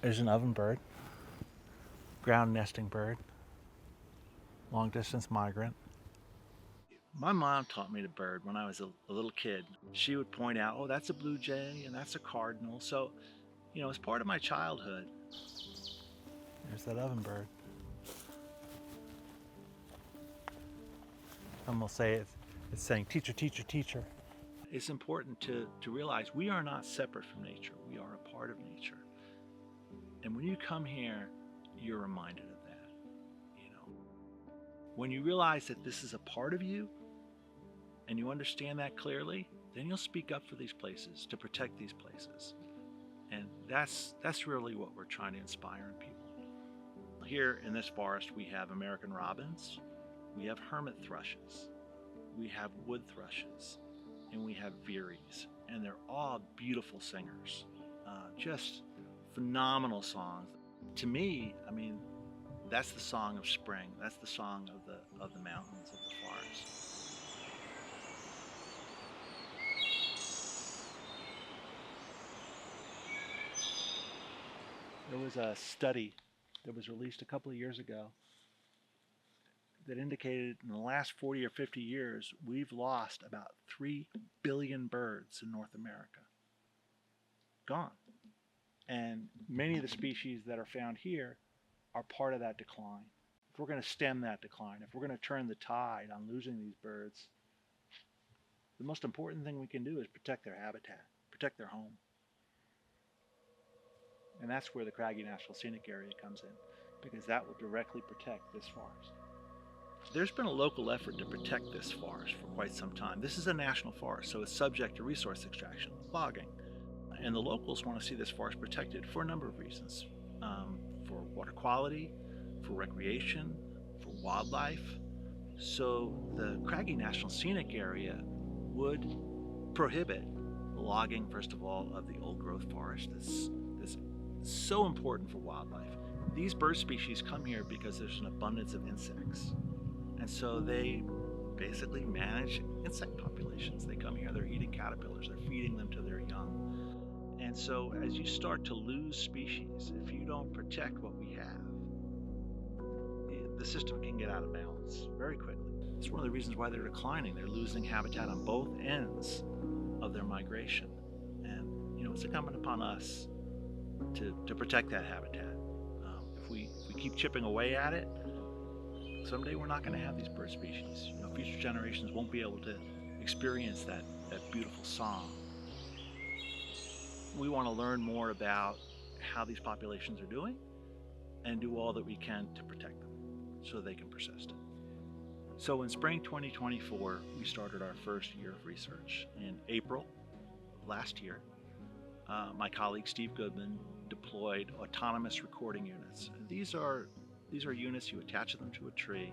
There's an ovenbird, ground nesting bird, long distance migrant. My mom taught me to bird when I was a little kid. She would point out, oh, that's a blue jay and that's a cardinal. So, as part of my childhood, there's that ovenbird. And we'll say it's saying, teacher, teacher, teacher. It's important to realize we are not separate from nature. We are a part of nature. And when you come here, you're reminded of that. When you realize that this is a part of you and you understand that clearly, then you'll speak up for these places, to protect these places. And that's really what we're trying to inspire in people. Here in this forest, we have American robins, we have hermit thrushes, we have wood thrushes, and we have veeries. And they're all beautiful singers, just phenomenal songs. To me, that's the song of spring. That's the song of the mountains, of the forest. There was a study that was released a couple of years ago that indicated in the last 40 or 50 years, we've lost about 3 billion birds in North America. Gone. And many of the species that are found here are part of that decline. If we're going to stem that decline, if we're going to turn the tide on losing these birds, the most important thing we can do is protect their habitat, protect their home. And that's where the Craggy National Scenic Area comes in, because that will directly protect this forest. There's been a local effort to protect this forest for quite some time. This is a national forest, so it's subject to resource extraction, logging. And the locals want to see this forest protected for a number of reasons. For water quality, for recreation, for wildlife. So the Craggy National Scenic Area would prohibit the logging, first of all, of the old growth forest that's so important for wildlife. These bird species come here because there's an abundance of insects. And so they basically manage insect populations. They come here, they're eating caterpillars, they're feeding them to their young. And so as you start to lose species, if you don't protect what we have, the system can get out of balance very quickly. It's one of the reasons why they're declining. They're losing habitat on both ends of their migration. And it's incumbent upon us to protect that habitat. If we keep chipping away at it, someday we're not going to have these bird species. Future generations won't be able to experience that beautiful song. We want to learn more about how these populations are doing and do all that we can to protect them so they can persist. So in spring 2024, we started our first year of research. In April of last year, my colleague Steve Goodman deployed autonomous recording units. And these are units, you attach them to a tree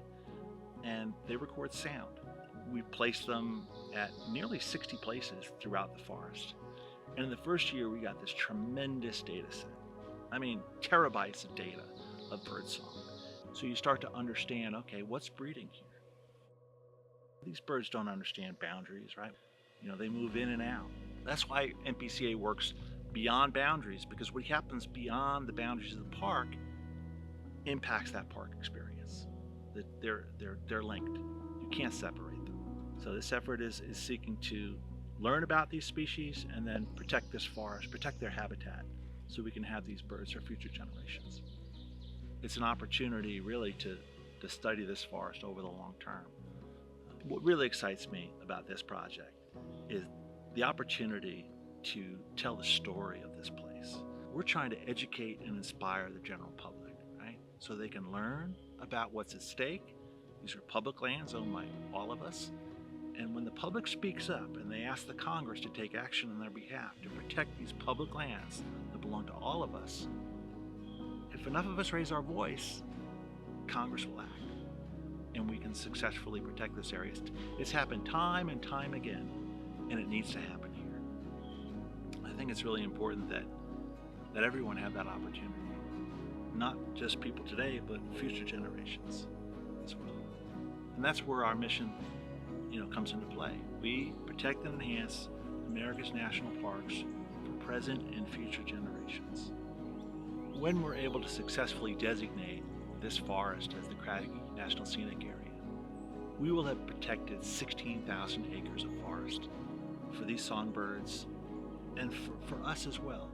and they record sound. We placed them at nearly 60 places throughout the forest. And in the first year, we got this tremendous data set. Terabytes of data of birdsong. So you start to understand, okay, what's breeding here? These birds don't understand boundaries, right? They move in and out. That's why NPCA works beyond boundaries, because what happens beyond the boundaries of the park impacts that park experience. They're linked. You can't separate them. So this effort is seeking to learn about these species and then protect this forest, protect their habitat, so we can have these birds for future generations. It's an opportunity really to study this forest over the long term. What really excites me about this project is the opportunity to tell the story of this place. We're trying to educate and inspire the general public, right? So they can learn about what's at stake. These are public lands owned by all of us. And when the public speaks up and they ask the Congress to take action on their behalf to protect these public lands that belong to all of us, if enough of us raise our voice, Congress will act. And we can successfully protect this area. It's happened time and time again, and it needs to happen here. I think it's really important that everyone have that opportunity. Not just people today, but future generations as well. And that's where our mission comes into play. We protect and enhance America's national parks for present and future generations. When we're able to successfully designate this forest as the Craggy National Scenic Area, we will have protected 16,000 acres of forest for these songbirds and for us as well.